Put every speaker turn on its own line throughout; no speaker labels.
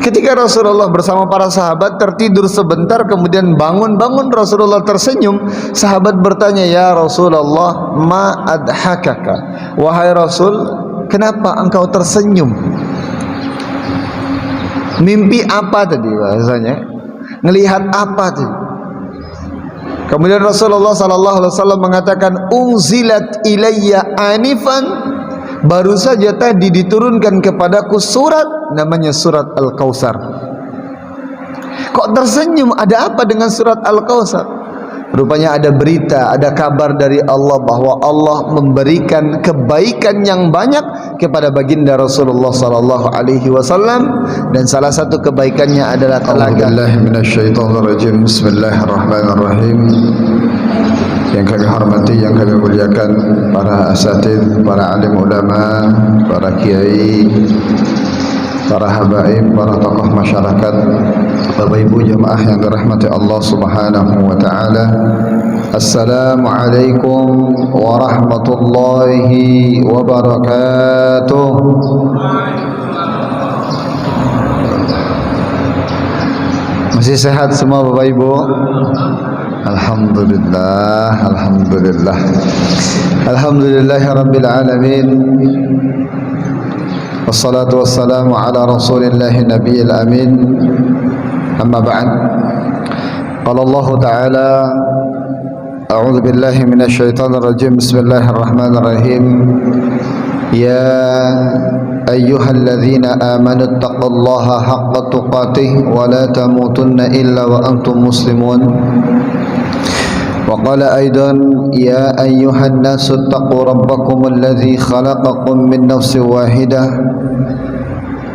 Ketika Rasulullah bersama para sahabat tertidur sebentar, kemudian bangun-bangun Rasulullah tersenyum. Sahabat bertanya, "Ya Rasulullah, ma adhakaka?" Wahai Rasul, kenapa engkau tersenyum? Mimpi apa tadi bahasanya? Ngelihat apa tadi? Kemudian Rasulullah sallallahu alaihi wasallam mengatakan, "Unzilat ilayya anifan." Baru saja tadi diturunkan kepadaku surat, namanya surat Al-Kautsar. Kok tersenyum? Ada apa dengan surat Al-Kautsar? Rupanya ada berita, ada kabar dari Allah bahwa Allah memberikan kebaikan yang banyak kepada baginda Rasulullah sallallahu alaihi wasallam, dan salah satu kebaikannya adalah telaga. A'udzubillahiminasyaitonirrajim. Bismillahirrahmanirrahim. Yang kami hormati, yang kami muliakan para asatidz, para alim ulama, para kiai, para habaib, para tokoh masyarakat, Bapak Ibu jemaah yang dirahmati Allah Subhanahu wa taala. Assalamualaikum warahmatullahi wabarakatuh. Masih sehat semua Bapak Ibu? Alhamdulillah, alhamdulillah. Alhamdulillahirabbil alamin. Wassalatu wassalamu ala rasulillahi nabiyil amin. Amma ba'd. Qala Allah Ta'ala, a'udzu billahi minasyaitonir rajim. Bismillahirrahmanirrahim. Ya ayyuhalladzina amanu taqullaha haqqa tuqatih wa la tamutunna illa wa antum muslimun. وقال أيضا يا أيها الناس اتقوا ربكم الذي خلقكم من نفس واحدة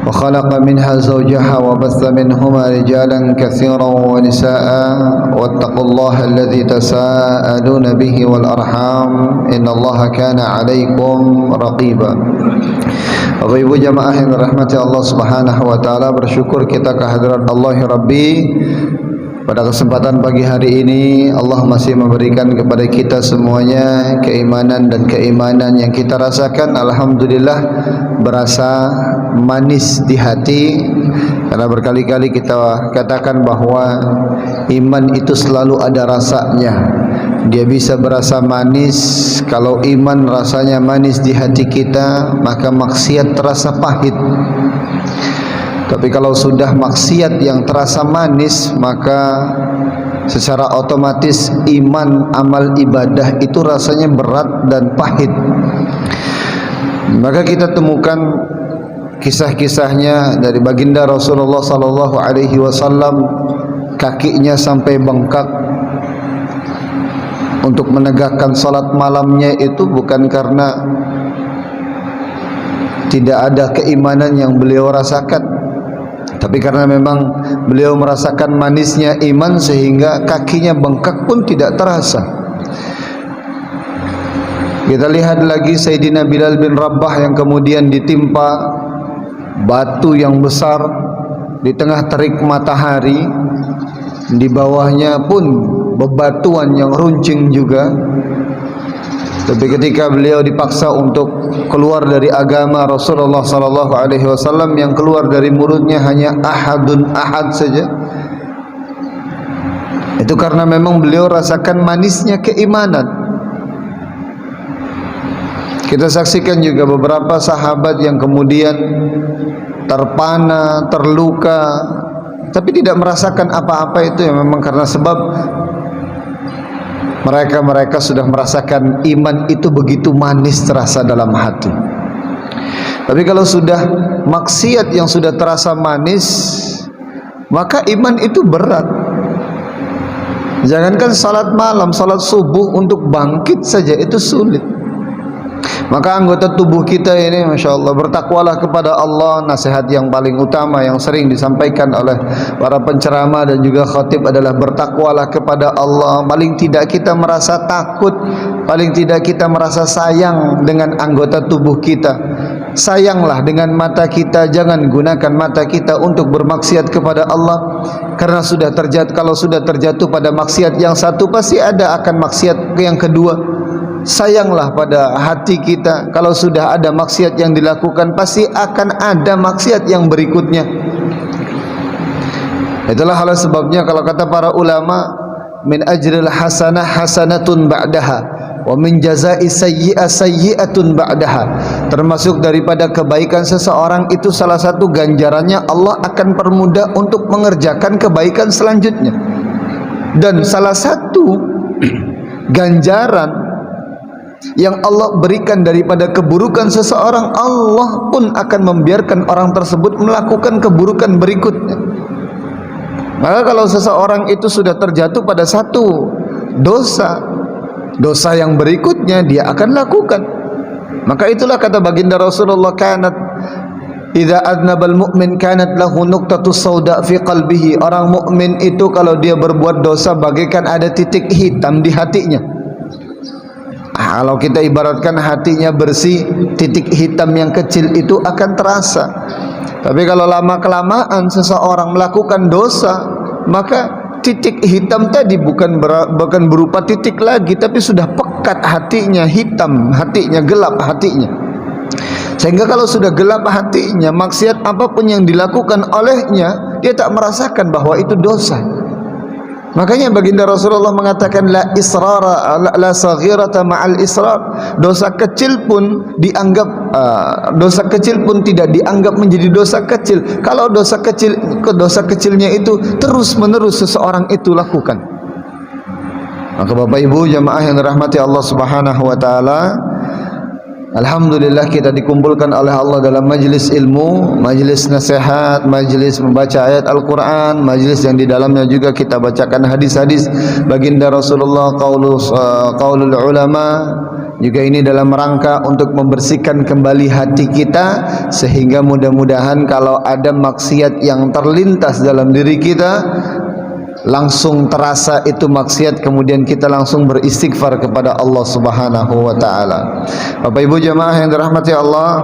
وخلق منها زوجها وبث منهما رجالا كثيرا ونساء واتقوا الله الذي تساءلون به والأرحام إن الله كان عليكم رقيبا. Bapak Ibu jamaah yang dirahmati Allah Subhanahu wa taala, bersyukur kita kehadirat Allah Rabbi. Pada kesempatan pagi hari ini Allah masih memberikan kepada kita semuanya keimanan, dan keimanan yang kita rasakan alhamdulillah berasa manis di hati, karena berkali-kali kita katakan bahwa iman itu selalu ada rasanya. Dia bisa berasa manis. Kalau iman rasanya manis di hati kita, maka maksiat terasa pahit. Tapi kalau sudah maksiat yang terasa manis, maka secara otomatis iman, amal ibadah itu rasanya berat dan pahit. Maka kita temukan kisah-kisahnya dari baginda Rasulullah sallallahu alaihi wasallam, kakinya sampai bengkak untuk menegakkan salat malamnya itu bukan karena tidak ada keimanan yang beliau rasakan, tapi karena memang beliau merasakan manisnya iman sehingga kakinya bengkak pun tidak terasa. Kita lihat lagi Sayyidina Bilal bin Rabah yang kemudian ditimpa batu yang besar di tengah terik matahari, di bawahnya pun bebatuan yang runcing juga. Tapi ketika beliau dipaksa untuk keluar dari agama Rasulullah sallallahu alaihi wasallam, yang keluar dari mulutnya hanya ahadun ahad saja. Itu karena memang beliau rasakan manisnya keimanan. Kita saksikan juga beberapa sahabat yang kemudian terpana, terluka, tapi tidak merasakan apa-apa. Itu yang memang karena sebab mereka sudah merasakan iman itu begitu manis terasa dalam hati. Tapi kalau sudah maksiat yang sudah terasa manis, maka iman itu berat. Jangankan salat malam, salat subuh untuk bangkit saja itu sulit. Maka anggota tubuh kita ini, Masya Allah, bertakwalah kepada Allah. Nasihat yang paling utama yang sering disampaikan oleh para penceramah dan juga khatib adalah bertakwalah kepada Allah. Paling tidak kita merasa takut, paling tidak kita merasa sayang dengan anggota tubuh kita. Sayanglah dengan mata kita, jangan gunakan mata kita untuk bermaksiat kepada Allah. Karena kalau sudah terjatuh pada maksiat yang satu, pasti ada akan maksiat yang kedua. Sayanglah pada hati kita, kalau sudah ada maksiat yang dilakukan, pasti akan ada maksiat yang berikutnya. Itulah hal sebabnya kalau kata para ulama, min ajril hasanah hasanatun ba'daha wa min jazai sayyi'ah sayyi'atun ba'daha. Termasuk daripada kebaikan seseorang itu salah satu ganjarannya Allah akan permudah untuk mengerjakan kebaikan selanjutnya. Dan salah satu ganjaran yang Allah berikan daripada keburukan seseorang, Allah pun akan membiarkan orang tersebut melakukan keburukan berikutnya. Maka kalau seseorang itu sudah terjatuh pada satu dosa, dosa yang berikutnya dia akan lakukan. Maka itulah kata baginda Rasulullah, kanat idza adnabal mu'min kanat lahu nuqtatus sauda fi qalbihi. Orang mukmin itu kalau dia berbuat dosa bagaikan ada titik hitam di hatinya. Kalau kita ibaratkan hatinya bersih, titik hitam yang kecil itu akan terasa. Tapi kalau lama-kelamaan seseorang melakukan dosa, maka titik hitam tadi bukan berupa titik lagi, tapi sudah pekat hatinya, hitam hatinya, gelap hatinya. Sehingga kalau sudah gelap hatinya, maksiat apapun yang dilakukan olehnya, dia tak merasakan bahwa itu dosa. Makanya baginda Rasulullah mengatakan la israra la saghirata ma'al israr. Dosa kecil pun dianggap dosa kecil pun tidak dianggap menjadi dosa kecil kalau dosa kecilnya itu terus-menerus seseorang itu lakukan. Maka Bapak Ibu jamaah yang dirahmati Allah Subhanahu wa taala, alhamdulillah kita dikumpulkan oleh Allah dalam majlis ilmu, majlis nasihat, majlis membaca ayat Al-Quran, majlis yang di dalamnya juga kita bacakan hadis-hadis baginda Rasulullah, qaulul ulama. Juga ini dalam rangka untuk membersihkan kembali hati kita, sehingga mudah-mudahan kalau ada maksiat yang terlintas dalam diri kita, langsung terasa itu maksiat, kemudian kita langsung beristighfar kepada Allah Subhanahu wa taala. Bapak Ibu jemaah yang dirahmati Allah,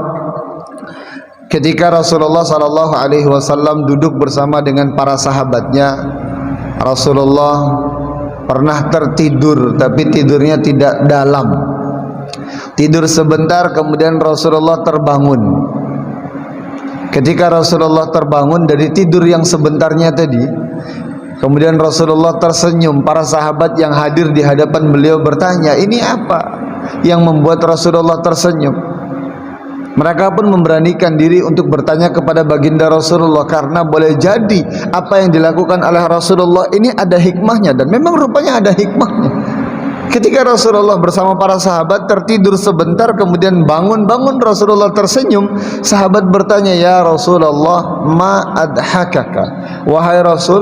ketika Rasulullah sallallahu alaihi wasallam duduk bersama dengan para sahabatnya, Rasulullah pernah tertidur, tapi tidurnya tidak dalam. Tidur sebentar, kemudian Rasulullah terbangun. Ketika Rasulullah terbangun dari tidur yang sebentarnya tadi, kemudian Rasulullah tersenyum. Para sahabat yang hadir di hadapan beliau bertanya, ini apa yang membuat Rasulullah tersenyum? Mereka pun memberanikan diri untuk bertanya kepada baginda Rasulullah, karena boleh jadi apa yang dilakukan oleh Rasulullah ini ada hikmahnya, dan memang rupanya ada hikmahnya. Ketika Rasulullah bersama para sahabat tertidur sebentar, kemudian bangun Rasulullah tersenyum. Sahabat bertanya, ya Rasulullah, ma adhakaka? Wahai Rasul,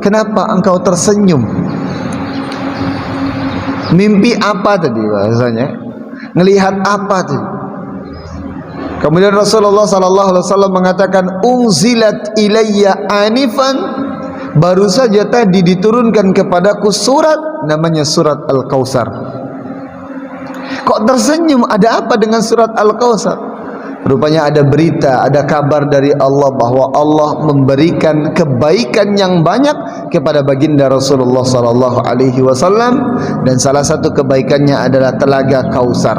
kenapa engkau tersenyum? Mimpi apa tadi bahasanya? Ngelihat apa tadi? Kemudian Rasulullah sallallahu alaihi wasallam mengatakan, unzilat ilayya anifan, baru saja tadi diturunkan kepadaku surat, namanya surat Al-Kautsar. Kok tersenyum? Ada apa dengan surat Al-Kautsar? Rupanya ada berita, ada kabar dari Allah bahwa Allah memberikan kebaikan yang banyak kepada baginda Rasulullah sallallahu alaihi wasallam, dan salah satu kebaikannya adalah telaga Kautsar.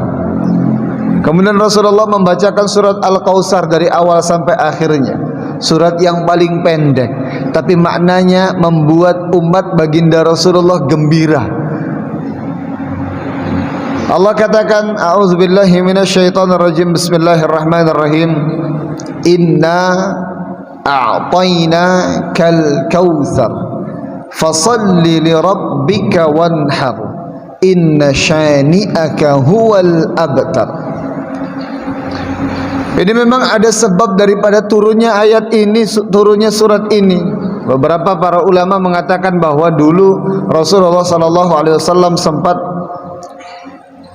Kemudian Rasulullah membacakan surat Al-Kautsar dari awal sampai akhirnya. Surat yang paling pendek, tapi maknanya membuat umat baginda Rasulullah gembira. Allah katakan, a'udzubillahi minasyaitonirrajim, bismillahirrahmanirrahim, inna a'tainakal kautsar fasalli lirabbika wanhar inna syani'aka huwal abtar. Ini memang ada sebab daripada turunnya ayat ini, turunnya surat ini. Beberapa para ulama mengatakan bahwa dulu Rasulullah sallallahu alaihi wasallam sempat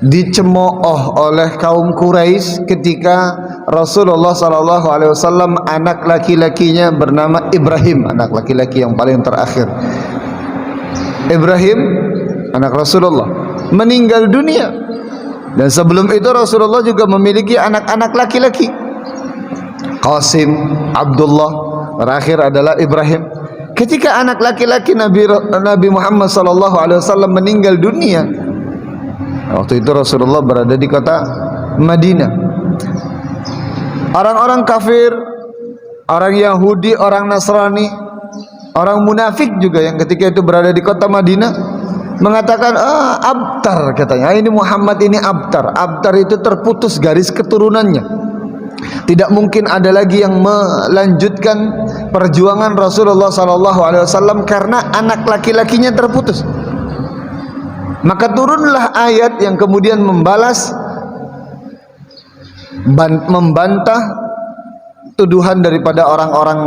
dicemooh oleh kaum Quraisy ketika Rasulullah sallallahu alaihi wasallam anak laki-lakinya bernama Ibrahim, anak laki-laki yang paling terakhir. Ibrahim, anak Rasulullah, meninggal dunia. Dan sebelum itu Rasulullah juga memiliki anak-anak laki-laki, Qasim, Abdullah, terakhir adalah Ibrahim. Ketika anak laki-laki Nabi Muhammad SAW meninggal dunia, waktu itu Rasulullah berada di kota Madinah. Orang-orang kafir, orang Yahudi, orang Nasrani Orang munafik juga yang ketika itu berada di kota Madinah mengatakan, abtar katanya. Ini Muhammad ini abtar. Abtar itu terputus garis keturunannya. Tidak mungkin ada lagi yang melanjutkan perjuangan Rasulullah SAW karena anak laki-lakinya terputus. Maka turunlah ayat yang kemudian membalas, membantah tuduhan daripada orang-orang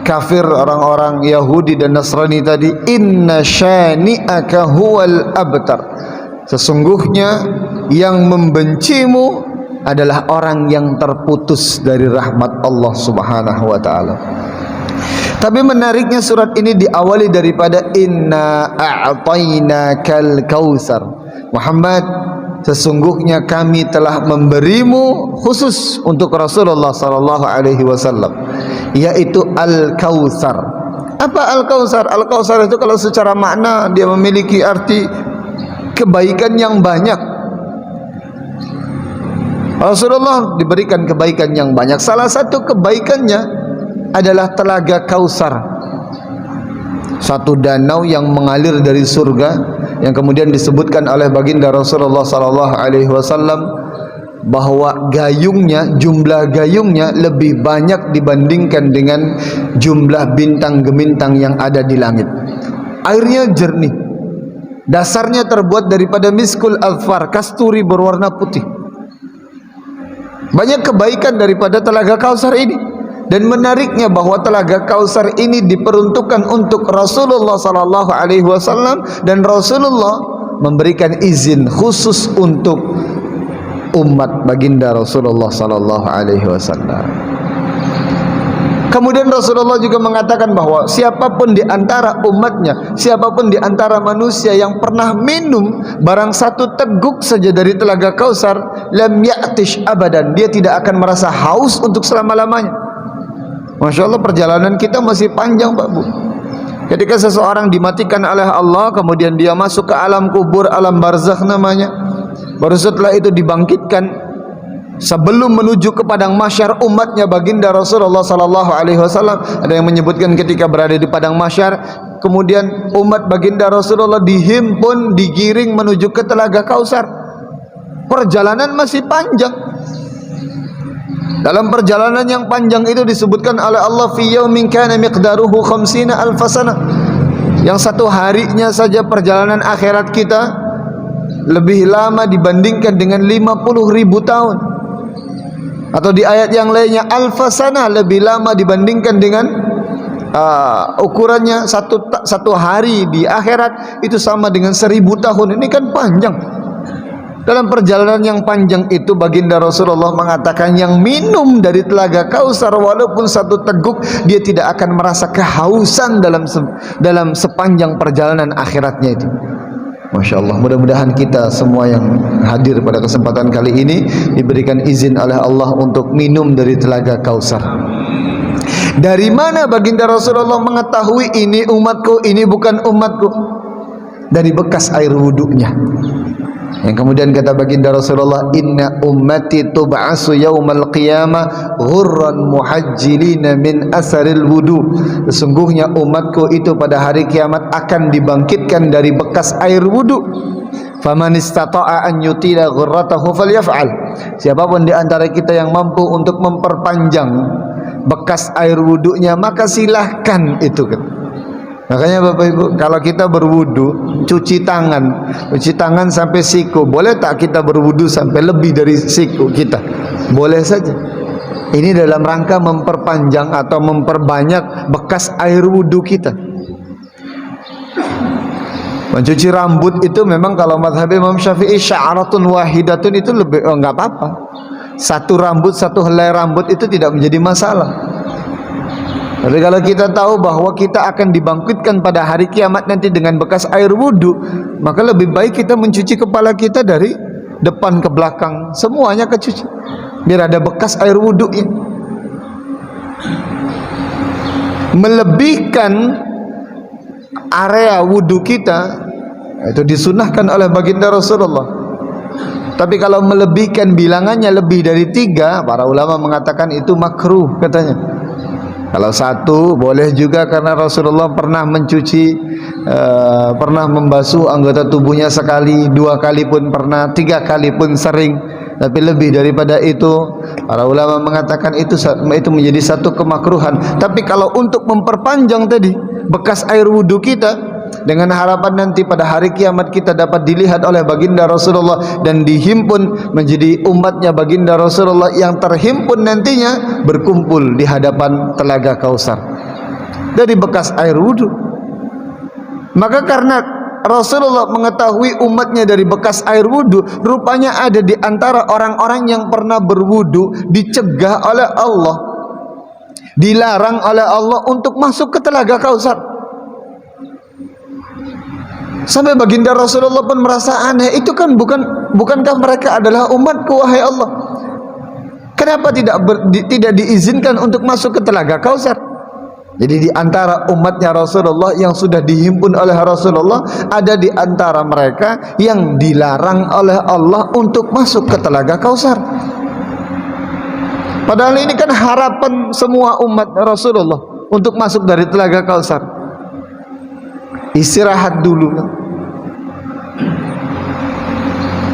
kafir, orang-orang Yahudi dan Nasrani tadi. Inna syani'aka huwal abtar. Sesungguhnya yang membencimu adalah orang yang terputus dari rahmat Allah Subhanahu wa taala. Tapi menariknya surat ini diawali daripada inna a'tainakal kautsar. Muhammad, sesungguhnya kami telah memberimu khusus untuk Rasulullah sallallahu alaihi wasallam, yaitu Al-Kautsar. Apa Al-Kautsar? Al-Kautsar itu kalau secara makna dia memiliki arti kebaikan yang banyak. Rasulullah diberikan kebaikan yang banyak. Salah satu kebaikannya adalah telaga Kautsar, satu danau yang mengalir dari surga, yang kemudian disebutkan oleh baginda Rasulullah sallallahu alaihi wasallam bahwa gayungnya, jumlah gayungnya lebih banyak dibandingkan dengan jumlah bintang gemintang yang ada di langit. Airnya jernih, dasarnya terbuat daripada miskul alfar, kasturi berwarna putih. Banyak kebaikan daripada telaga Kautsar ini. Dan menariknya bahwa telaga Kautsar ini diperuntukkan untuk Rasulullah sallallahu alaihi wasallam, dan Rasulullah memberikan izin khusus untuk umat baginda Rasulullah sallallahu alaihi wasallam. Kemudian Rasulullah juga mengatakan bahwa siapapun di antara umatnya, siapapun di antara manusia yang pernah minum barang satu teguk saja dari telaga Kautsar, lam ya'tish abadan, dia tidak akan merasa haus untuk selama-lamanya. Masya Allah, perjalanan kita masih panjang Pak Bu. Ketika seseorang dimatikan oleh Allah, kemudian dia masuk ke alam kubur, alam barzakh namanya, baru setelah itu dibangkitkan. Sebelum menuju ke padang mahsyar, umatnya baginda Rasulullah sallallahu alaihi wasallam, ada yang menyebutkan ketika berada di padang mahsyar, kemudian umat baginda Rasulullah dihimpun, digiring menuju ke telaga Kautsar. Perjalanan masih panjang. Dalam perjalanan yang panjang itu disebutkan oleh Allah, fi yaumin kana miqdaruhu 50 alf sanah, yang satu harinya saja perjalanan akhirat kita lebih lama dibandingkan dengan 50.000 tahun. Atau di ayat yang lainnya, alf sanah, lebih lama dibandingkan dengan ukurannya satu hari di akhirat itu sama dengan 1000 tahun. Ini kan panjang. Dalam perjalanan yang panjang itu baginda Rasulullah mengatakan, yang minum dari telaga Kautsar walaupun satu teguk, dia tidak akan merasa kehausan dalam sepanjang perjalanan akhiratnya itu. Masya Allah, mudah-mudahan kita semua yang hadir pada kesempatan kali ini diberikan izin oleh Allah untuk minum dari telaga Kautsar. Dari mana baginda Rasulullah mengetahui ini umatku, ini bukan umatku? Dari bekas air wuduknya. Yang kemudian kata baginda Rasulullah, inna ummati tub'asu yaumal qiyamah ghurran muhajjilina min asaril wudu. Sesungguhnya umatku itu pada hari kiamat akan dibangkitkan dari bekas air wudu. Faman istata'a an yutila ghurratahu falyaf'al. Siapapun di antara kita yang mampu untuk memperpanjang bekas air wudunya, maka silahkan itu kan. Makanya Bapak Ibu, kalau kita berwudu, cuci tangan sampai siku. Boleh tak kita berwudu sampai lebih dari siku kita? Boleh saja. Ini dalam rangka memperpanjang atau memperbanyak bekas air wudu kita. Mencuci rambut itu memang kalau mazhab Imam Syafi'i sya'ratun wahidatun itu lebih enggak apa-apa. Satu rambut, satu helai rambut itu tidak menjadi masalah. Tapi kalau kita tahu bahwa kita akan dibangkitkan pada hari kiamat nanti dengan bekas air wudhu, maka lebih baik kita mencuci kepala kita dari depan ke belakang, semuanya kecuci, biar ada bekas air wudhunya. Melebihkan area wudhu kita itu disunahkan oleh baginda Rasulullah. Tapi kalau melebihkan bilangannya lebih dari 3, para ulama mengatakan itu makruh katanya. Kalau satu boleh juga karena Rasulullah pernah mencuci, pernah membasuh anggota tubuhnya sekali, 2 kali pun pernah, 3 kali pun sering. Tapi lebih daripada itu, para ulama mengatakan itu menjadi satu kemakruhan. Tapi kalau untuk memperpanjang tadi bekas air wudu kita, dengan harapan nanti pada hari kiamat kita dapat dilihat oleh baginda Rasulullah dan dihimpun menjadi umatnya baginda Rasulullah yang terhimpun nantinya berkumpul di hadapan telaga Kausar dari bekas air wudu. Maka karena Rasulullah mengetahui umatnya dari bekas air wudu, rupanya ada di antara orang-orang yang pernah berwudu dicegah oleh Allah, dilarang oleh Allah untuk masuk ke telaga Kausar. Sampai baginda Rasulullah pun merasa aneh, itu kan bukankah mereka adalah umatku wahai Allah? Kenapa tidak diizinkan untuk masuk ke telaga Kausar? Jadi di antara umatnya Rasulullah yang sudah dihimpun oleh Rasulullah, ada di antara mereka yang dilarang oleh Allah untuk masuk ke telaga Kausar. Padahal ini kan harapan semua umat Rasulullah untuk masuk dari telaga Kausar. Istirahat dulu.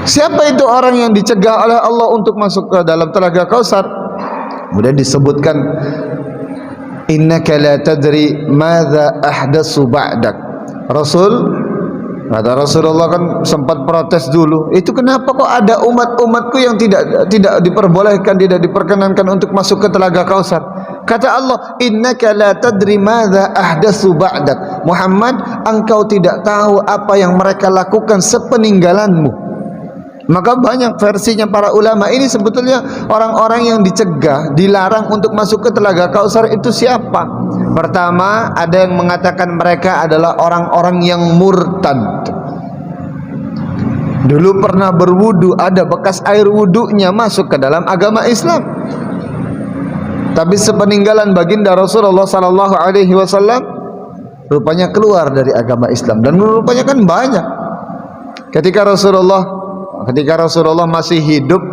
Siapa itu orang yang dicegah oleh Allah untuk masuk ke dalam telaga Kausar? Kemudian disebutkan, innaka la tadri madza ahdatsu ba'dak. Kata Rasulullah kan sempat protes dulu, itu kenapa kok ada umat-umatku yang tidak diperbolehkan, tidak diperkenankan untuk masuk ke telaga Kausar? Kata Allah, innaka la tadri madza ahdatsu ba'dak. Muhammad, engkau tidak tahu apa yang mereka lakukan sepeninggalanmu. Maka banyak versinya para ulama ini sebetulnya orang-orang yang dicegah, dilarang untuk masuk ke telaga Kausar itu siapa? Pertama, ada yang mengatakan mereka adalah orang-orang yang murtad. Dulu pernah berwudu, ada bekas air wudunya masuk ke dalam agama Islam. Tapi sepeninggalan baginda Rasulullah sallallahu alaihi wasallam rupanya keluar dari agama Islam, dan rupanya kan banyak. Ketika Rasulullah masih hidup,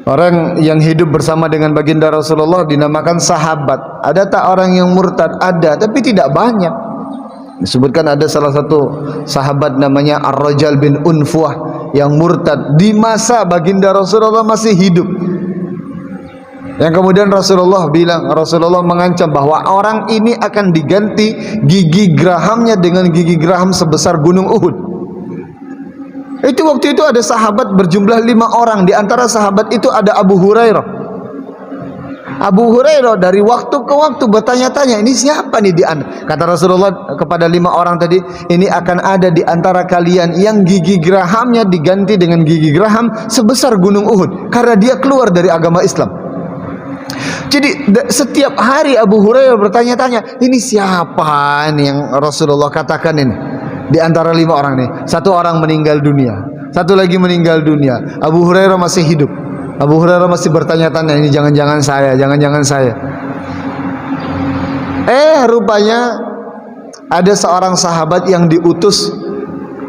orang yang hidup bersama dengan baginda Rasulullah dinamakan sahabat. Ada tak orang yang murtad? Ada, tapi tidak banyak. Disebutkan ada salah satu sahabat namanya Ar-Rajal bin Unfuah yang murtad di masa baginda Rasulullah masih hidup. Yang kemudian Rasulullah mengancam bahwa orang ini akan diganti gigi gerahamnya dengan gigi geraham sebesar gunung Uhud. Waktu itu ada sahabat berjumlah 5 orang. Di antara sahabat itu ada Abu Hurairah. Abu Hurairah dari waktu ke waktu bertanya-tanya, ini siapa nih kata Rasulullah kepada 5 orang tadi, ini akan ada di antara kalian yang gigi gerahamnya diganti dengan gigi geraham sebesar gunung Uhud, karena dia keluar dari agama Islam. Jadi setiap hari Abu Hurairah bertanya-tanya, ini siapa nih yang Rasulullah katakan ini? Di antara 5 orang nih, 1 orang meninggal dunia, 1 lagi meninggal dunia, Abu Hurairah masih hidup. Abu Hurairah masih bertanya-tanya, ini jangan-jangan saya. Rupanya ada seorang sahabat yang diutus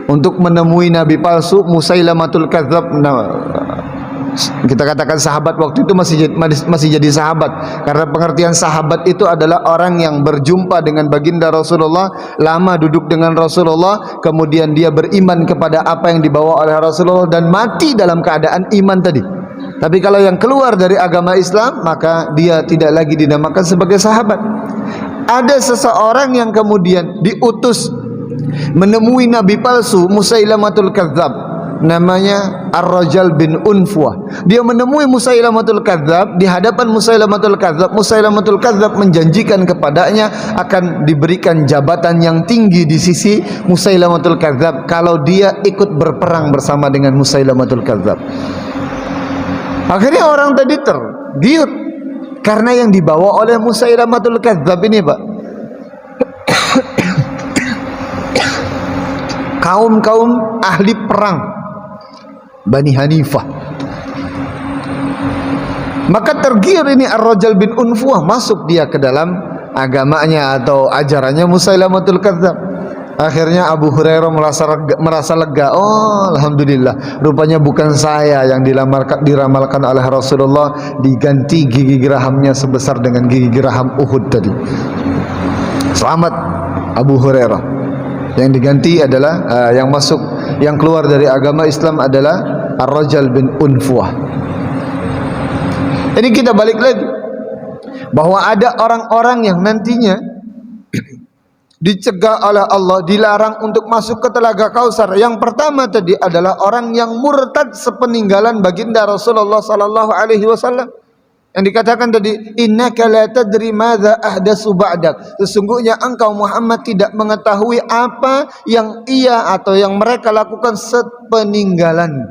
untuk menemui nabi palsu Musailamatul Kadzab. Kita katakan sahabat waktu itu masih jadi sahabat, karena pengertian sahabat itu adalah orang yang berjumpa dengan baginda Rasulullah, lama duduk dengan Rasulullah, kemudian dia beriman kepada apa yang dibawa oleh Rasulullah dan mati dalam keadaan iman tadi. Tapi kalau yang keluar dari agama Islam, maka dia tidak lagi dinamakan sebagai sahabat. Ada seseorang yang kemudian diutus menemui nabi palsu Musailamatul Kadzab, namanya Ar-Rajal bin Unfuah. Dia menemui Musailamatul Kadzab. Di hadapan Musailamatul Kadzab menjanjikan kepadanya akan diberikan jabatan yang tinggi di sisi Musailamatul Kadzab kalau dia ikut berperang bersama dengan Musailamatul Kadzab. Akhirnya orang tadi tergiur karena yang dibawa oleh Musailamatul Kadzab ini, Pak, kaum ahli perang Bani Hanifah. Maka tergiur ini Ar-Rajal bin Unfuah, masuk dia ke dalam agamanya atau ajarannya Musailamatul Kadzab. Akhirnya Abu Hurairah merasa lega. Oh, alhamdulillah. Rupanya bukan saya yang diramalkan oleh Rasulullah, diganti gigi gerahamnya sebesar dengan gigi geraham Uhud tadi. Selamat Abu Hurairah. Yang diganti adalah yang keluar dari agama Islam adalah Ar-Rajal bin Unfuah. Ini kita balik lagi bahwa ada orang-orang yang nantinya dicegah oleh Allah, dilarang untuk masuk ke Telaga Kausar. Yang pertama tadi adalah orang yang murtad sepeninggalan baginda Rasulullah sallallahu alaihi wasallam. Yang dikatakan tadi, innaka la tadri madza ahdatsu ba'dak. Sesungguhnya engkau Muhammad tidak mengetahui apa yang ia atau yang mereka lakukan sepeninggalan.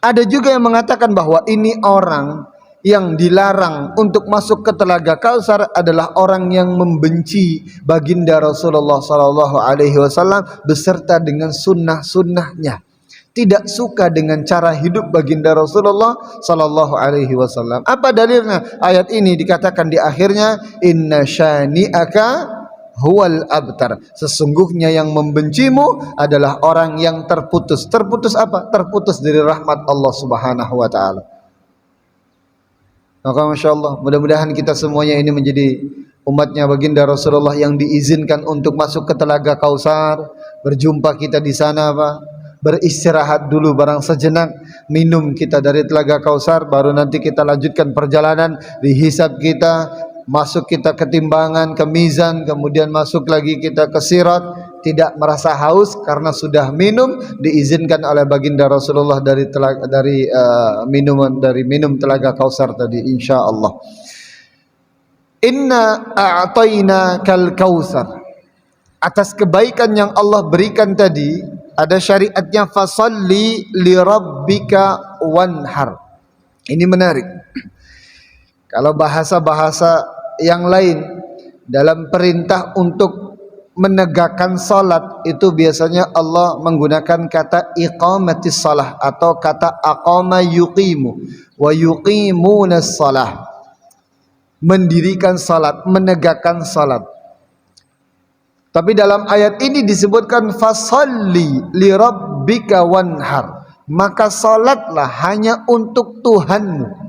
Ada juga yang mengatakan bahwa ini orang yang dilarang untuk masuk ke Telaga Kausar adalah orang yang membenci baginda Rasulullah sallallahu alaihi wasallam beserta dengan sunnah-sunnahnya. Tidak suka dengan cara hidup baginda Rasulullah sallallahu alaihi wasallam. Apa dalilnya? Ayat ini dikatakan di akhirnya, inna syani'aka huwal abtar. Sesungguhnya yang membencimu adalah orang yang terputus. Terputus apa? Terputus dari rahmat Allah Subhanahu wa taala. Maka Masya Allah, mudah-mudahan kita semuanya ini menjadi umatnya baginda Rasulullah yang diizinkan untuk masuk ke Telaga Kausar. Berjumpa kita di sana, Pak. Beristirahat dulu barang sejenak, minum kita dari Telaga Kausar, baru nanti kita lanjutkan perjalanan, dihisab kita, masuk kita ke timbangan, ke mizan, kemudian masuk lagi kita ke sirat. Tidak merasa haus karena sudah minum, diizinkan oleh baginda Rasulullah dari minum Telaga Kausar tadi, insyaallah. Inna a'tayna kal kausar. Atas kebaikan yang Allah berikan tadi, ada syariatnya, fasalli li rabbika wanhar. Ini menarik. Kalau bahasa-bahasa yang lain dalam perintah untuk menegakkan salat itu biasanya Allah menggunakan kata iqamatis salah atau kata aqama yuqimu wa yuqimunas salah. Mendirikan salat, menegakkan salat. Tapi dalam ayat ini disebutkan fasalli li rabbika wanhar. Maka salatlah hanya untuk Tuhanmu.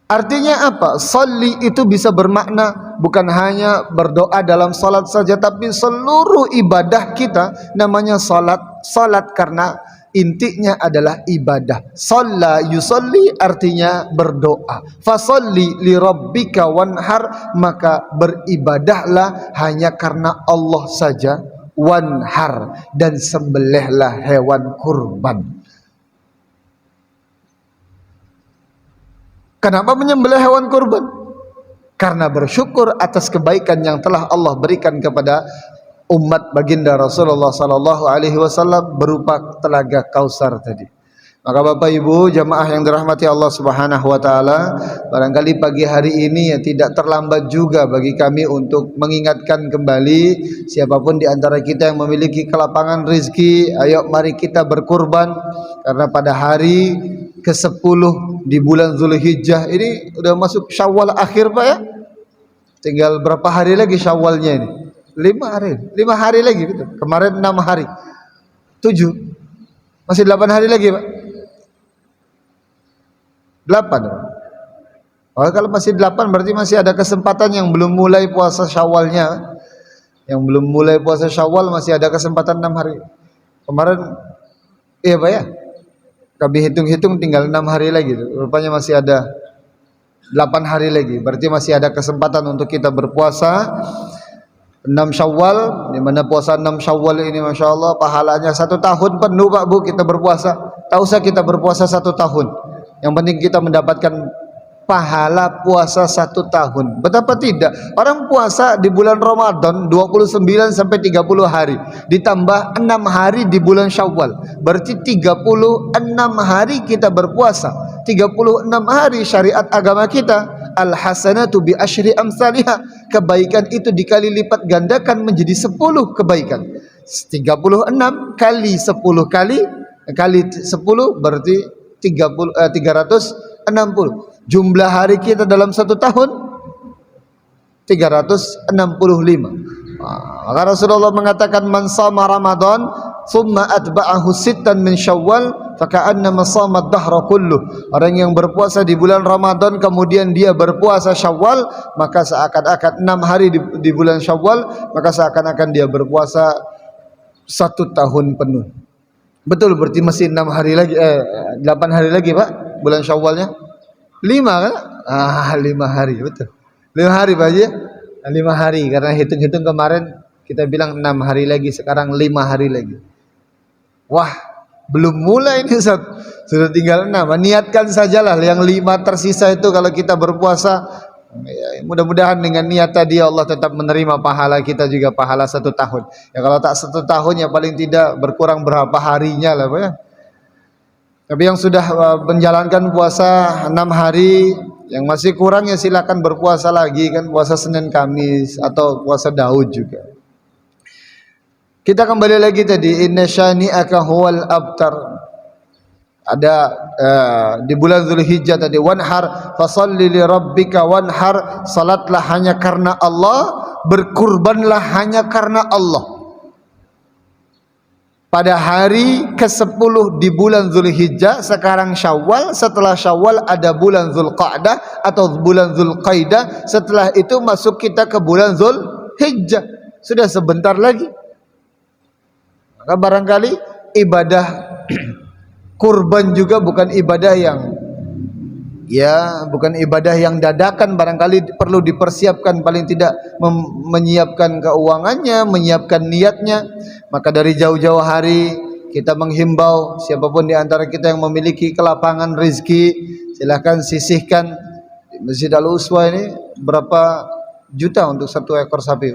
Artinya apa? Salli itu bisa bermakna bukan hanya berdoa dalam salat saja, tapi seluruh ibadah kita namanya salat. Salat karena intinya adalah ibadah. Shalla yusalli artinya berdoa. Fasalli li rabbika wanhar, maka beribadahlah hanya karena Allah saja. Wanhar, dan sembelihlah hewan kurban. Kenapa menyembelih hewan kurban? Karena bersyukur atas kebaikan yang telah Allah berikan kepada umat baginda Rasulullah sallallahu alaihi wasallam berupa Telaga Kausar tadi. Maka Bapak Ibu jamaah yang dirahmati Allah Subhanahu wa taala, barangkali pagi hari ini tidak terlambat juga bagi kami untuk mengingatkan kembali siapapun di antara kita yang memiliki kelapangan rezeki, ayo mari kita berkurban, karena pada hari ke-10 di bulan Zulhijjah ini udah masuk Syawal akhir, Pak ya. Tinggal berapa hari lagi Syawalnya ini? 5 hari lagi gitu. Kemarin 6 hari. 7. Masih 8 hari lagi, Pak. 8. Oh, kalau masih 8 berarti masih ada kesempatan yang belum mulai puasa Syawalnya. Yang belum mulai puasa Syawal masih ada kesempatan 6 hari. Kemarin iya, Pak ya. Kami hitung-hitung tinggal 6 hari lagi. Rupanya masih ada 8 hari lagi. Berarti masih ada kesempatan untuk kita berpuasa 6 Syawal. Di mana puasa 6 Syawal ini Masya Allah pahalanya 1 tahun penuh, Pak Bu, kita berpuasa. Tak usah kita berpuasa 1 tahun. Yang penting kita mendapatkan pahala puasa 1 tahun. Betapa tidak? Orang puasa di bulan Ramadan 29 sampai 30 hari. Ditambah 6 hari di bulan Syawal. Berarti 36 hari kita berpuasa. 36 hari syariat agama kita. Al-hasanatu bi asyri amsalihha. Kebaikan itu dikali lipat gandakan menjadi 10 kebaikan. 36 kali 10 kali 10 berarti 360. Jumlah hari kita dalam 1 tahun 365. Maka Rasulullah mengatakan man shama Ramadan thumma atba'ahu sittan min Syawal faka'annama shama ad-dahra kulluh. Orang yang berpuasa di bulan Ramadan kemudian dia berpuasa Syawal, maka seakan-akan 6 hari di bulan Syawal, maka seakan-akan dia berpuasa 1 tahun penuh. Betul, berarti masih 8 hari lagi Pak bulan Syawalnya. 5 kan? 5 hari, betul. 5 hari Pak Haji. 5 hari, karena hitung-hitung kemarin kita bilang 6 hari lagi, sekarang 5 hari lagi. Wah, belum mulai ini Ustaz. Sudah tinggal 6. Niatkan sajalah yang 5 tersisa itu kalau kita berpuasa. Ya, mudah-mudahan dengan niat tadi Allah tetap menerima pahala kita juga, pahala 1 tahun. Ya kalau tak 1 tahun ya paling tidak berkurang berapa harinya lah Pak ya. Tapi yang sudah menjalankan puasa 6 hari, yang masih kurang ya silakan berpuasa lagi kan, puasa Senin Kamis atau puasa Daud juga. Kita kembali lagi tadi, inna syani'aka huwal abtar. Ada di bulan Zulhijjah tadi, wanhar fasalli li rabbika wanhar, salatlah hanya karena Allah, berkurbanlah hanya karena Allah. Pada hari ke-10 di bulan Zulhijjah, sekarang Syawal, setelah Syawal ada bulan Zulqa'dah atau bulan Zulqaidah, setelah itu masuk kita ke bulan Zulhijjah. Sudah sebentar lagi. Maka barangkali ibadah kurban juga bukan ibadah yang dadakan, barangkali perlu dipersiapkan, paling tidak menyiapkan keuangannya, menyiapkan niatnya. Maka dari jauh-jauh hari kita menghimbau siapapun di antara kita yang memiliki kelapangan rezeki, silakan sisihkan. Di Masjid Al-Uswa ini berapa juta untuk 1 ekor sapi?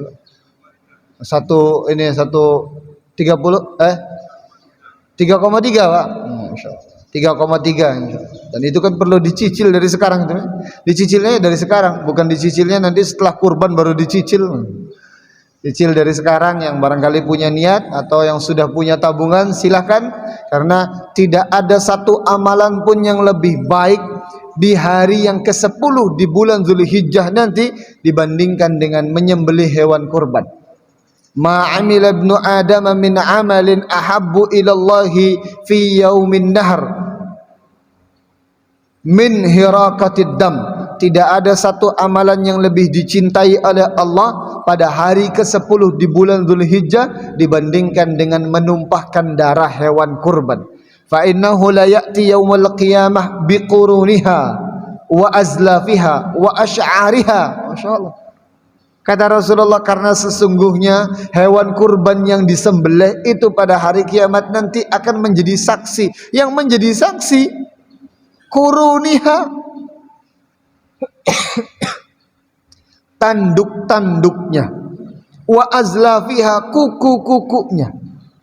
3,3 Pak. Masyaallah. 3,3 dan itu kan perlu dicicil dari sekarang itu. Dicicilnya dari sekarang, bukan dicicilnya nanti setelah kurban baru dicicil. Cicil dari sekarang. Yang barangkali punya niat atau yang sudah punya tabungan silakan, karena tidak ada satu amalan pun yang lebih baik di hari yang ke-10 di bulan Zulhijjah nanti dibandingkan dengan menyembelih hewan kurban. Ma amila ibnu Adam min amalin ahabbu ilallahi fi yaumin nahr min hiraqatid dam. Tidak ada satu amalan yang lebih dicintai oleh Allah pada hari ke-10 di bulan Zulhijjah dibandingkan dengan menumpahkan darah hewan kurban. Fa innahu la ya'ti yaumul qiyamah biquruniha wa azlafiha wa asy'ariha. Masyaallah. Kata Rasulullah, karena sesungguhnya hewan kurban yang disembelih itu pada hari kiamat nanti akan menjadi saksi. Yang menjadi saksi kuruniha, tanduk-tanduknya, wa azlafiha, kuku-kukunya,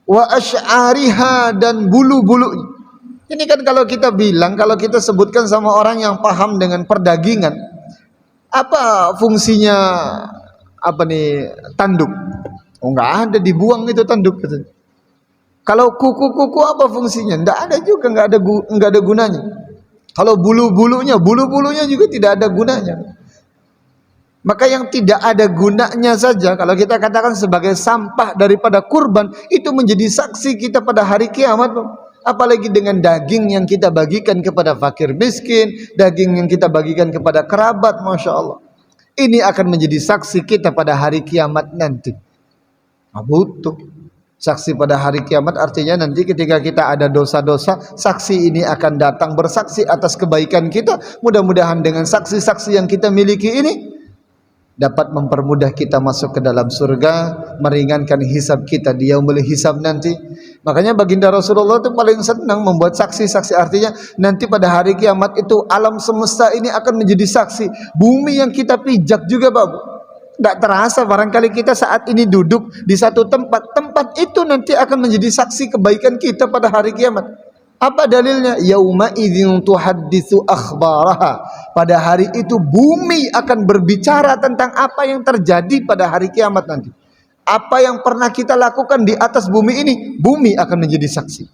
wa asy'ariha, dan bulu-bulunya. Ini kan kalau kita bilang, kalau kita sebutkan sama orang yang paham dengan perdagingan, apa fungsinya tanduk? Oh, enggak ada, dibuang itu tanduk. Kalau kuku-kuku apa fungsinya? Enggak ada juga, enggak ada gunanya. Kalau bulu-bulunya juga tidak ada gunanya. Maka yang tidak ada gunanya saja kalau kita katakan sebagai sampah daripada kurban, itu menjadi saksi kita pada hari kiamat. Apalagi dengan daging yang kita bagikan kepada fakir miskin, daging yang kita bagikan kepada kerabat, Masya Allah. Ini akan menjadi saksi kita pada hari kiamat nanti. Butuh saksi pada hari kiamat, artinya nanti ketika kita ada dosa-dosa, saksi ini akan datang bersaksi atas kebaikan kita. Mudah-mudahan dengan saksi-saksi yang kita miliki ini dapat mempermudah kita masuk ke dalam surga, meringankan hisab kita di yaumul hisab nanti. Makanya baginda Rasulullah itu paling senang membuat saksi-saksi. Artinya nanti pada hari kiamat itu alam semesta ini akan menjadi saksi. Bumi yang kita pijak juga Pak, tidak terasa barangkali kita saat ini duduk di satu tempat. Tempat itu nanti akan menjadi saksi kebaikan kita pada hari kiamat. Apa dalilnya? Yauma idzin tuhadditsu akhbaraha. Pada hari itu bumi akan berbicara tentang apa yang terjadi pada hari kiamat nanti. Apa yang pernah kita lakukan di atas bumi ini, bumi akan menjadi saksi.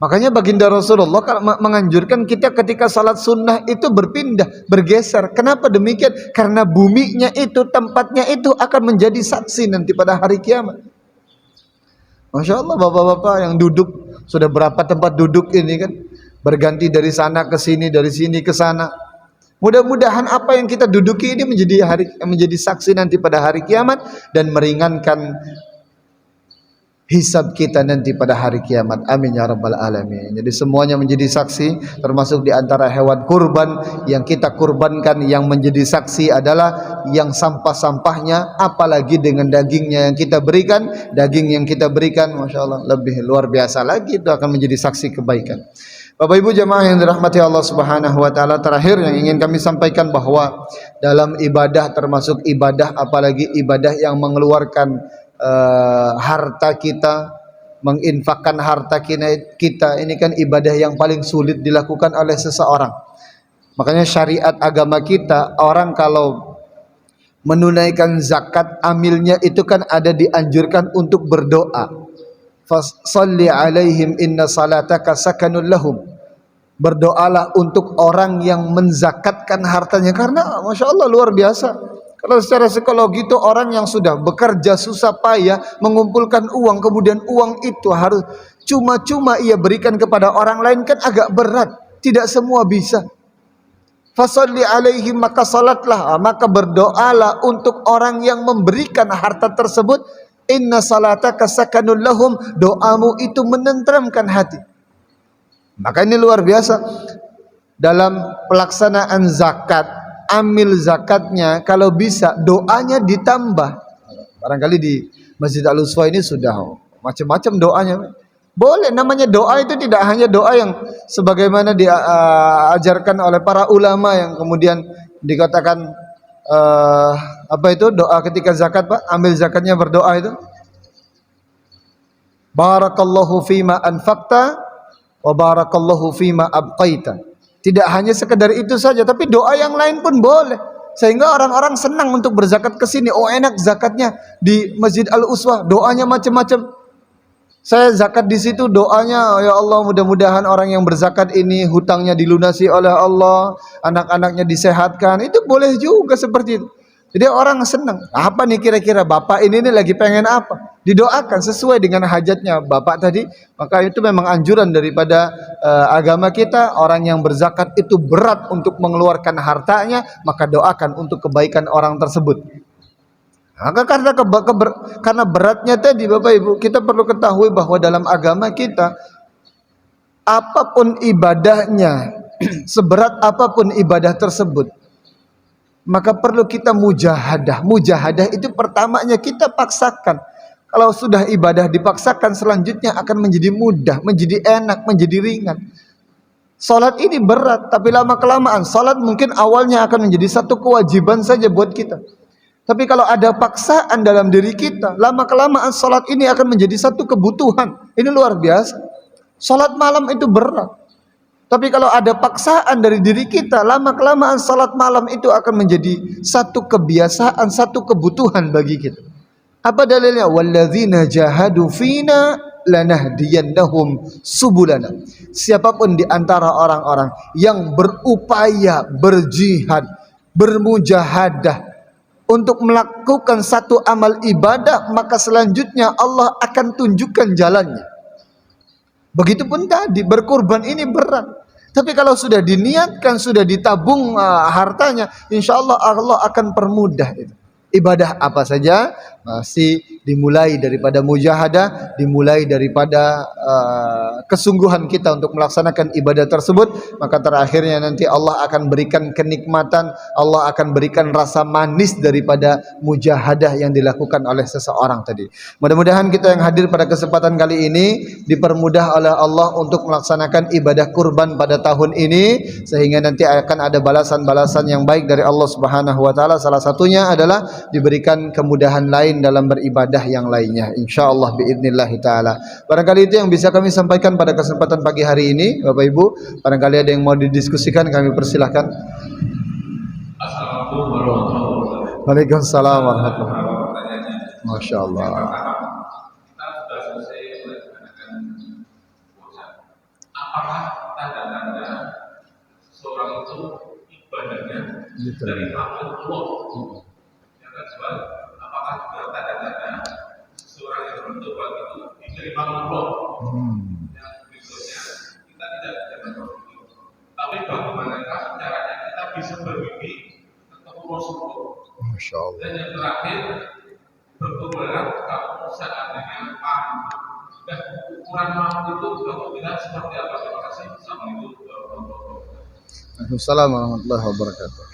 Makanya baginda Rasulullah menganjurkan kita ketika salat sunnah itu berpindah, bergeser. Kenapa demikian? Karena buminya itu, tempatnya itu akan menjadi saksi nanti pada hari kiamat. Masya Allah, bapak-bapak yang duduk, sudah berapa tempat duduk ini kan, berganti dari sana ke sini, dari sini ke sana. Mudah-mudahan apa yang kita duduki ini menjadi saksi nanti pada hari kiamat dan meringankan hisab kita nanti pada hari kiamat. Amin ya rabbal alamin. Jadi semuanya menjadi saksi, termasuk di antara hewan kurban yang kita kurbankan, yang menjadi saksi adalah yang sampah-sampahnya, apalagi dengan dagingnya yang kita berikan. Daging yang kita berikan, Masya Allah, lebih luar biasa lagi, itu akan menjadi saksi kebaikan. Bapak Ibu jemaah yang dirahmati Allah Subhanahu wa taala, terakhir yang ingin kami sampaikan bahwa dalam ibadah, termasuk ibadah, apalagi ibadah yang mengeluarkan harta kita, menginfakkan harta kita, ini kan ibadah yang paling sulit dilakukan oleh seseorang. Makanya syariat agama kita, orang kalau menunaikan zakat amilnya itu kan ada dianjurkan untuk berdoa. Fasholli alaihim inna salataka sakanul lahum. Berdoalah untuk orang yang menzakatkan hartanya, karena Masya Allah luar biasa. Kalau secara psikologi itu orang yang sudah bekerja susah payah mengumpulkan uang, kemudian uang itu harus cuma-cuma ia berikan kepada orang lain, kan agak berat. Tidak semua bisa. Fasholli alaihim, maka salatlah, maka berdoalah untuk orang yang memberikan harta tersebut. Inna salataka sakanul lahum, doamu itu menenteramkan hati. Maka ini luar biasa. Dalam pelaksanaan zakat, amil zakatnya, kalau bisa doanya ditambah. Barangkali di Masjid Al-Uswa ini sudah macam-macam doanya. Boleh, namanya doa itu tidak hanya doa yang sebagaimana diajarkan oleh para ulama yang kemudian dikatakan apa itu doa ketika zakat, Pak? Ambil zakatnya berdoa itu. Barakallahu fima anfaqta wa barakallahu fima abqaita. Tidak hanya sekedar itu saja, tapi doa yang lain pun boleh. Sehingga orang-orang senang untuk berzakat ke sini. Oh, enak zakatnya di Masjid Al-Uswa, doanya macam-macam. Saya zakat di situ, doanya, ya Allah, mudah-mudahan orang yang berzakat ini hutangnya dilunasi oleh Allah, anak-anaknya disehatkan. Itu boleh juga seperti itu. Jadi orang senang. Apa nih kira-kira bapak ini lagi pengen apa? Didoakan sesuai dengan hajatnya bapak tadi. Maka itu memang anjuran daripada agama kita. Orang yang berzakat itu berat untuk mengeluarkan hartanya, maka doakan untuk kebaikan orang tersebut. Maka karena beratnya tadi, Bapak Ibu, kita perlu ketahui bahwa dalam agama kita, apapun ibadahnya, seberat apapun ibadah tersebut, maka perlu kita mujahadah. Mujahadah itu pertamanya kita paksakan. Kalau sudah ibadah dipaksakan, selanjutnya akan menjadi mudah, menjadi enak, menjadi ringan. Salat ini berat, tapi lama-kelamaan salat mungkin awalnya akan menjadi satu kewajiban saja buat kita. Tapi kalau ada paksaan dalam diri kita, lama-kelamaan salat ini akan menjadi satu kebutuhan. Ini luar biasa. Salat malam itu berat. Tapi kalau ada paksaan dari diri kita, lama-kelamaan salat malam itu akan menjadi satu kebiasaan, satu kebutuhan bagi kita. Apa dalilnya? Walladzina jahadu fina lanahdiyannahum subulana. Siapapun di antara orang-orang yang berupaya, berjihad, bermujahadah untuk melakukan satu amal ibadah, maka selanjutnya Allah akan tunjukkan jalannya. Begitupun tadi, berkurban ini berat. Tapi kalau sudah diniatkan, sudah ditabung hartanya, insya Allah Allah akan permudah itu. Ibadah apa saja masih dimulai daripada mujahadah, dimulai daripada kesungguhan kita untuk melaksanakan ibadah tersebut. Maka terakhirnya nanti Allah akan berikan kenikmatan, Allah akan berikan rasa manis daripada mujahadah yang dilakukan oleh seseorang tadi. Mudah-mudahan kita yang hadir pada kesempatan kali ini dipermudah oleh Allah untuk melaksanakan ibadah kurban pada tahun ini, sehingga nanti akan ada balasan-balasan yang baik dari Allah Subhanahu wa taala. Salah satunya adalah diberikan kemudahan lain dalam beribadah yang lainnya, insyaallah biidznillah taala. Barangkali itu yang bisa kami sampaikan pada kesempatan pagi hari ini, Bapak Ibu. Barangkali ada yang mau didiskusikan, kami persilahkan.
Assalamualaikum warahmatullahi wabarakatuh.
Waalaikumsalam warahmatullahi wabarakatuh. Masya Allah.
Kita sudah selesai melaksanakan puasa. dari makhluk Allah. Yang kedua, apakah juga tanda-tanda seorang yang bertobat itu diterima Allah? Yang berikutnya, kita tidak bisa bermimpi. Tapi bagaimanakah caranya kita bisa bermimpi ketemu Rasulullah?
Masya Allah.
Dan yang terakhir, bertobatlah kamu seandainya mampu. Dan ukuran mampu itu kalau tidak seperti apa? Terima kasih. Assalamualaikum warahmatullahi wabarakatuh.
Waalaikumsalam warahmatullahi wabarakatuh.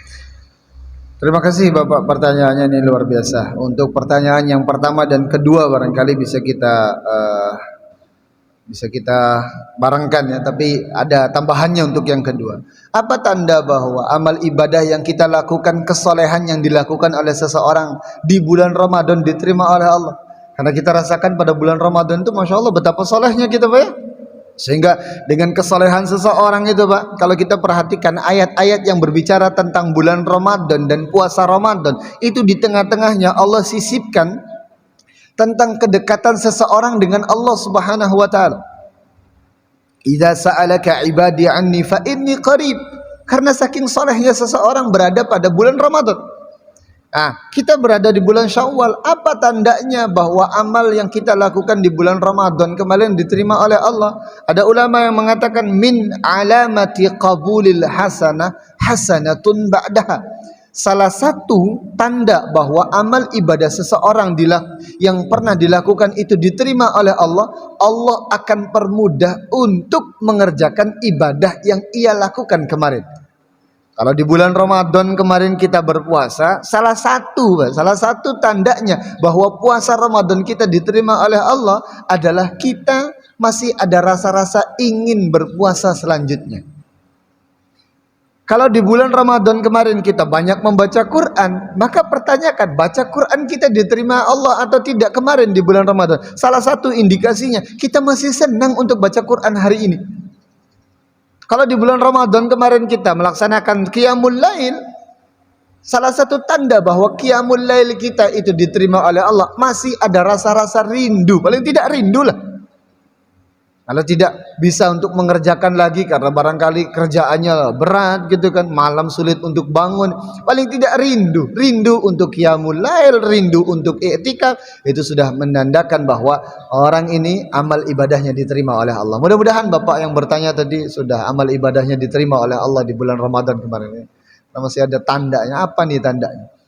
Terima kasih Bapak, pertanyaannya ini luar biasa. Untuk pertanyaan yang pertama dan kedua barangkali bisa kita barengkan ya, tapi ada tambahannya untuk yang kedua. Apa tanda bahwa amal ibadah yang kita lakukan, kesolehan yang dilakukan oleh seseorang di bulan Ramadan diterima oleh Allah? Karena kita rasakan pada bulan Ramadan itu Masya Allah betapa solehnya kita Pak ya. Sehingga dengan kesolehan seseorang itu Pak, kalau kita perhatikan ayat-ayat yang berbicara tentang bulan Ramadan dan puasa Ramadan, itu di tengah-tengahnya Allah sisipkan tentang kedekatan seseorang dengan Allah Subhanahu wa taala. Idza sa'alaka 'ibadi 'anni fa inni qarib. Karena saking salehnya seseorang berada pada bulan Ramadan. Kita berada di bulan Syawal. Apa tandanya bahwa amal yang kita lakukan di bulan Ramadan kemarin diterima oleh Allah? Ada ulama yang mengatakan min alamati qabulil hasanatun ba'daha. Salah satu tanda bahwa amal ibadah seseorang yang pernah dilakukan itu diterima oleh Allah, Allah akan permudah untuk mengerjakan ibadah yang ia lakukan kemarin. Kalau di bulan Ramadan kemarin kita berpuasa, salah satu tandanya bahwa puasa Ramadan kita diterima oleh Allah adalah kita masih ada rasa-rasa ingin berpuasa selanjutnya. Kalau di bulan Ramadan kemarin kita banyak membaca Quran, maka pertanyakan, baca Quran kita diterima Allah atau tidak kemarin di bulan Ramadan? Salah satu indikasinya, kita masih senang untuk baca Quran hari ini. Kalau di bulan Ramadan kemarin kita melaksanakan Qiyamul Lail, salah satu tanda bahwa Qiyamul Lail kita itu diterima oleh Allah, masih ada rasa-rasa rindu, paling tidak rindu lah. Kalau tidak bisa untuk mengerjakan lagi karena barangkali kerjaannya berat gitu kan, malam sulit untuk bangun, paling tidak rindu untuk Qiyamul Lail, rindu untuk i'tikaf, itu sudah menandakan bahwa orang ini amal ibadahnya diterima oleh Allah. Mudah-mudahan Bapak yang bertanya tadi sudah amal ibadahnya diterima oleh Allah di bulan Ramadan kemarin. Masih ada tandanya. Apa nih tandanya?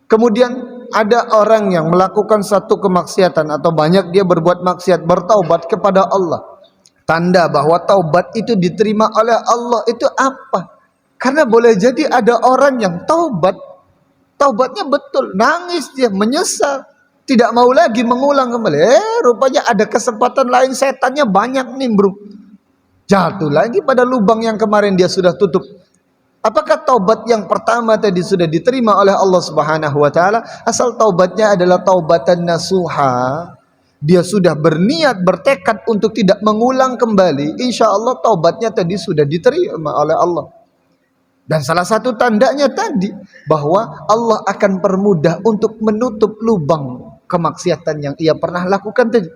Kemudian ada orang yang melakukan satu kemaksiatan atau banyak dia berbuat maksiat, bertaubat kepada Allah. Tanda bahwa taubat itu diterima oleh Allah itu apa? Karena boleh jadi ada orang yang taubatnya betul, nangis dia, menyesal, tidak mau lagi mengulang kembali. Rupanya ada kesempatan lain, setannya banyak nimbrung. Jatuh lagi pada lubang yang kemarin dia sudah tutup. Apakah taubat yang pertama tadi sudah diterima oleh Allah Subhanahu wa taala? Asal taubatnya adalah taubatan nasuha. Dia sudah berniat, bertekad untuk tidak mengulang kembali. Insya Allah taubatnya tadi sudah diterima oleh Allah. Dan salah satu tandanya tadi bahwa Allah akan permudah untuk menutup lubang kemaksiatan yang ia pernah lakukan tadi.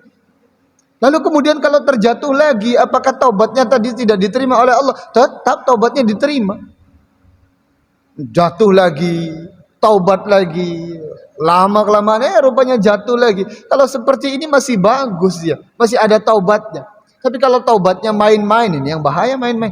Lalu kemudian kalau terjatuh lagi, apakah taubatnya tadi tidak diterima oleh Allah? Tetap taubatnya diterima. Jatuh lagi, taubat lagi, lama-kelamaan rupanya jatuh lagi. Kalau seperti ini masih bagus dia, masih ada taubatnya. Tapi kalau taubatnya main-main, ini yang bahaya, main-main.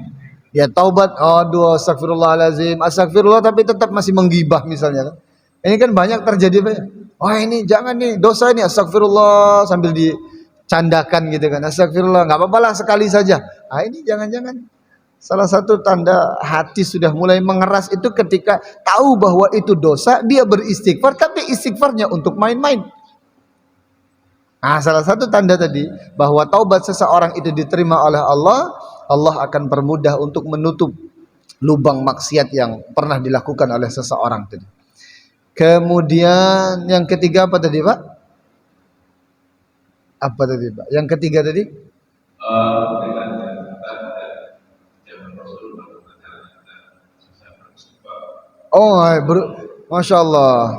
Ya taubat, aduh astagfirullahaladzim, astagfirullah, tapi tetap masih menggibah misalnya. Ini kan banyak terjadi. Wah ini jangan nih, dosa ini, astagfirullah, sambil dicandakan gitu kan. Astagfirullah, nggak apa-apa lah sekali saja. Ini jangan-jangan. Salah satu tanda hati sudah mulai mengeras itu ketika tahu bahwa itu dosa, dia beristighfar, tapi istighfarnya untuk main-main. Salah satu tanda tadi bahwa taubat seseorang itu diterima oleh Allah, Allah akan permudah untuk menutup lubang maksiat yang pernah dilakukan oleh seseorang tadi. Kemudian yang ketiga apa tadi Pak? Apa tadi Pak? Yang ketiga tadi? Masya Allah.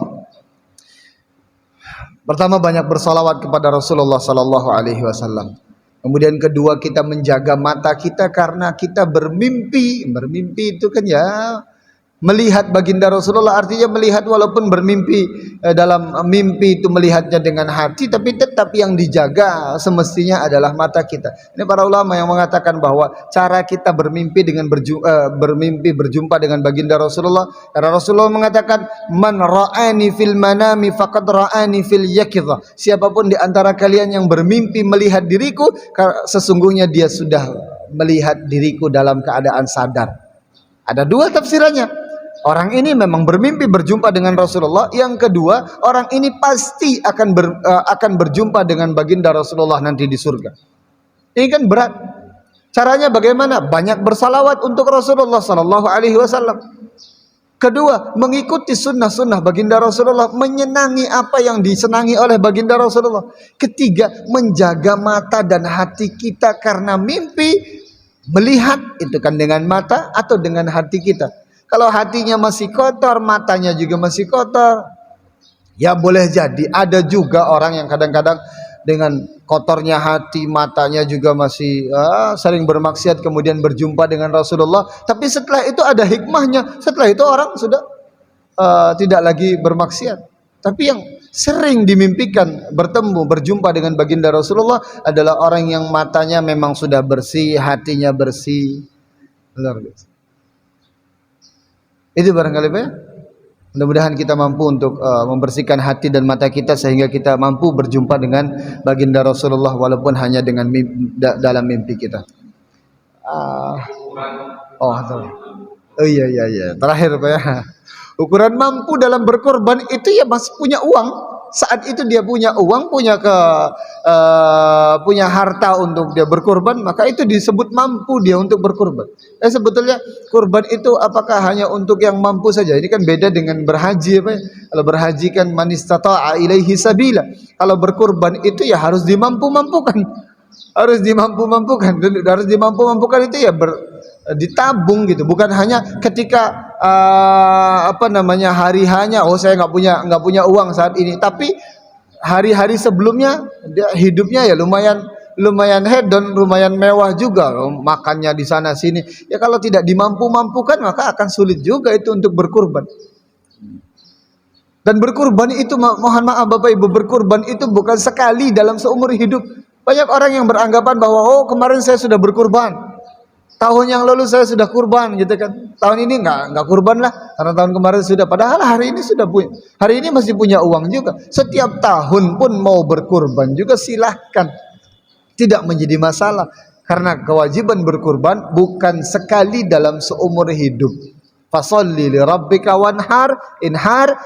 Pertama banyak bersalawat kepada Rasulullah Sallallahu Alaihi Wasallam. Kemudian kedua kita menjaga mata kita karena kita bermimpi. Bermimpi itu kan ya Melihat baginda Rasulullah artinya melihat walaupun bermimpi, dalam mimpi itu melihatnya dengan hati, tapi tetap yang dijaga semestinya adalah mata kita. Ini para ulama yang mengatakan bahwa cara kita bermimpi dengan bermimpi berjumpa dengan baginda Rasulullah, karena Rasulullah mengatakan man ra'ani fil manami faqad ra'ani fil yaqظah. Siapapun di antara kalian yang bermimpi melihat diriku, sesungguhnya dia sudah melihat diriku dalam keadaan sadar. Ada dua tafsirannya. Orang ini memang bermimpi berjumpa dengan Rasulullah. Yang kedua, orang ini pasti akan berjumpa dengan baginda Rasulullah nanti di surga. Ini kan berat. Caranya bagaimana? Banyak bersalawat untuk Rasulullah sallallahu alaihi wasallam. Kedua, mengikuti sunnah-sunnah baginda Rasulullah, menyenangi apa yang disenangi oleh baginda Rasulullah. Ketiga, menjaga mata dan hati kita karena mimpi melihat itu kan dengan mata atau dengan hati kita. Kalau hatinya masih kotor, matanya juga masih kotor, ya boleh jadi. Ada juga orang yang kadang-kadang dengan kotornya hati, matanya juga masih sering bermaksiat, kemudian berjumpa dengan Rasulullah. Tapi setelah itu ada hikmahnya. Setelah itu orang sudah tidak lagi bermaksiat. Tapi yang sering dimimpikan bertemu, berjumpa dengan baginda Rasulullah adalah orang yang matanya memang sudah bersih, hatinya bersih. Luar biasa. Itu barangkali Pak ya. Mudah-mudahan kita mampu untuk membersihkan hati dan mata kita sehingga kita mampu berjumpa dengan baginda Rasulullah walaupun hanya dengan dalam mimpi kita. Oh iya. Terakhir Pak ya. Ukuran mampu dalam berkorban itu ya masih punya uang. Saat itu dia punya uang, punya harta untuk dia berkorban, maka itu disebut mampu dia untuk berkorban. Sebetulnya korban itu apakah hanya untuk yang mampu saja? Ini kan beda dengan berhaji apa ya? Kalau berhaji kan man istata'a ilaihi sabila. Kalau berkorban itu ya harus dimampu-mampukan. Harus dimampu-mampukan. Harus dimampu-mampukan itu ya ditabung gitu, bukan hanya ketika hari hanya saya nggak punya uang saat ini, tapi hari-hari sebelumnya dia hidupnya ya lumayan hedon, lumayan mewah juga, makannya di sana sini. Ya kalau tidak dimampu-mampukan maka akan sulit juga itu untuk berkurban. Dan berkurban itu mohon maaf Bapak Ibu, berkurban itu bukan sekali dalam seumur hidup. Banyak orang yang beranggapan bahwa kemarin saya sudah berkurban, tahun yang lalu saya sudah kurban gitu kan. Tahun ini enggak kurban lah karena tahun kemarin sudah. Padahal hari ini sudah punya. Hari ini masih punya uang juga. Setiap tahun pun mau berkurban juga silahkan. Tidak menjadi masalah karena kewajiban berkurban bukan sekali dalam seumur hidup. Fasholli li rabbika wanhar,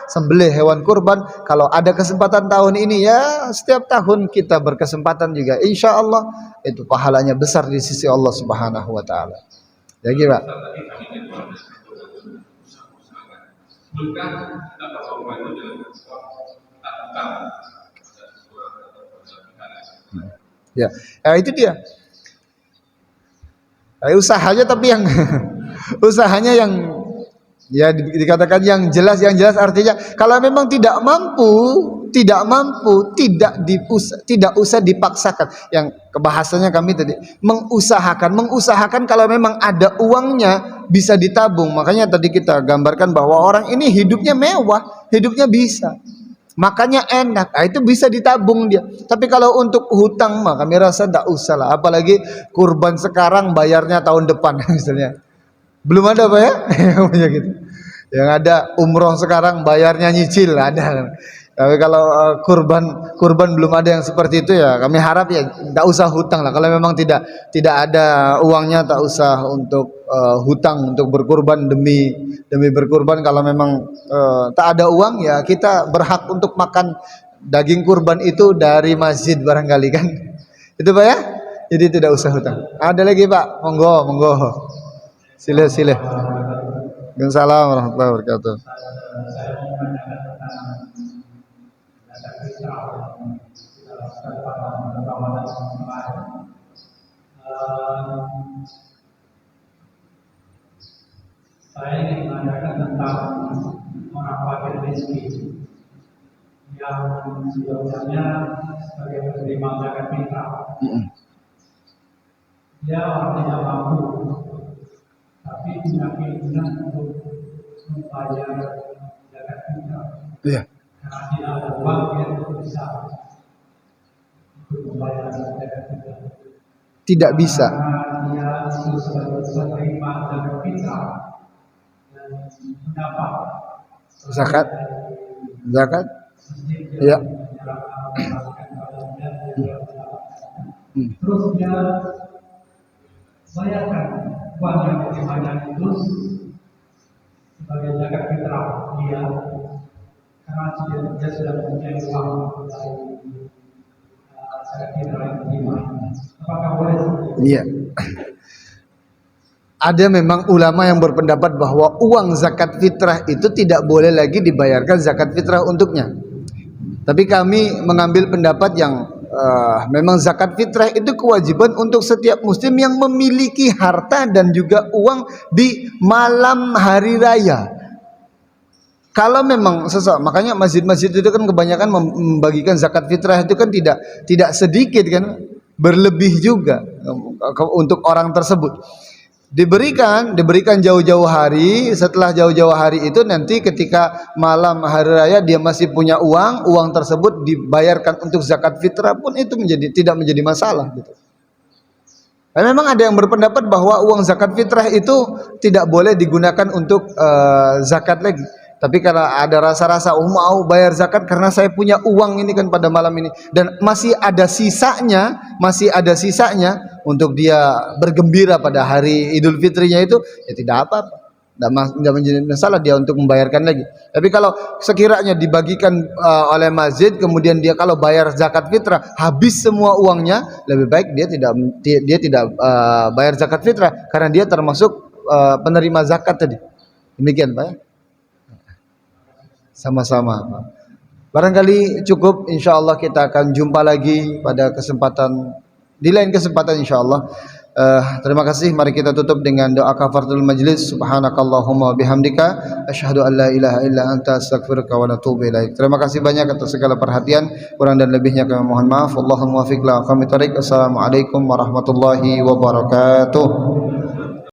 sembelih hewan kurban. Kalau ada kesempatan tahun ini ya setiap tahun kita berkesempatan juga, insya Allah itu pahalanya besar di sisi Allah Subhanahu wa taala. Ya gitu Pak. Ya, itu dia. Usahanya tapi yang usahanya yang ya dikatakan yang jelas artinya kalau memang tidak usah dipaksakan. Yang kebahasanya kami tadi mengusahakan kalau memang ada uangnya bisa ditabung. Makanya tadi kita gambarkan bahwa orang ini hidupnya mewah, hidupnya bisa, makannya enak, itu bisa ditabung dia. Tapi kalau untuk hutang mah kami rasa tidak usah lah, apalagi kurban sekarang bayarnya tahun depan misalnya. Belum ada Pak ya? Gitu. Yang ada umroh sekarang bayarnya nyicil ada. Tapi kalau kurban belum ada yang seperti itu ya. Kami harap ya tidak usah hutang lah. Kalau memang tidak ada uangnya, tak usah untuk hutang untuk berkurban demi berkurban. Kalau memang tak ada uang ya kita berhak untuk makan daging kurban itu dari masjid barangkali kan. Itu Pak ya. Jadi tidak usah hutang. Ada lagi Pak? Monggo. Sila. Waalaikumsalam warahmatullahi wabarakatuh.
Saya ingin menanyakan tentang orang fakir miskin yang sebenarnya sebagai penerima zakat fitrah. Dia orang tidak mampu, tapi punya keinginan untuk membayar zakat fitrah.
Iya.
Karena tidak ada uang yang bisa untuk membayar zakat fitrah.
Tidak bisa.
Karena dia itu sebagai penerima zakat fitrah dan mendapat
Zakat. Zakat.
ya.
Ya.
Terus dia bayarkan uang yang diterimanya itu sebagai zakat fitrah dia, karena dia sudah mempunyai uang dari zakat fitrah yang diterima. Apakah boleh?
Iya. Ada memang ulama yang berpendapat bahwa uang zakat fitrah itu tidak boleh lagi dibayarkan zakat fitrah untuknya. Tapi kami mengambil pendapat yang memang zakat fitrah itu kewajiban untuk setiap muslim yang memiliki harta dan juga uang di malam hari raya. Kalau memang makanya masjid-masjid itu kan kebanyakan membagikan zakat fitrah itu kan tidak sedikit kan, berlebih juga untuk orang tersebut. Diberikan jauh-jauh hari. Setelah jauh-jauh hari itu nanti ketika malam hari raya dia masih punya uang tersebut dibayarkan untuk zakat fitrah pun itu tidak menjadi masalah gitu. Dan memang ada yang berpendapat bahwa uang zakat fitrah itu tidak boleh digunakan untuk zakat lagi. Tapi karena ada rasa-rasa mau bayar zakat karena saya punya uang ini kan pada malam ini dan masih ada sisanya untuk dia bergembira pada hari Idul Fitrinya itu, ya tidak apa-apa. Tidak menjadi masalah dia untuk membayarkan lagi. Tapi kalau sekiranya dibagikan oleh masjid kemudian dia kalau bayar zakat fitrah habis semua uangnya, lebih baik dia tidak bayar zakat fitrah karena dia termasuk penerima zakat tadi. Demikian Pak ya. Sama-sama. Barangkali cukup, insyaallah kita akan jumpa lagi pada di lain kesempatan insyaallah. Terima kasih. Mari kita tutup dengan doa kafaratul majlis. Subhanakallahumma bihamdika asyhadu an la ilaha illa anta astaghfiruka wa atubu ilaik. Terima kasih banyak atas segala perhatian. Kurang dan lebihnya kami mohon maaf. Allahumma muwaffiq la aqwamit thoriq. Assalamualaikum warahmatullahi wabarakatuh.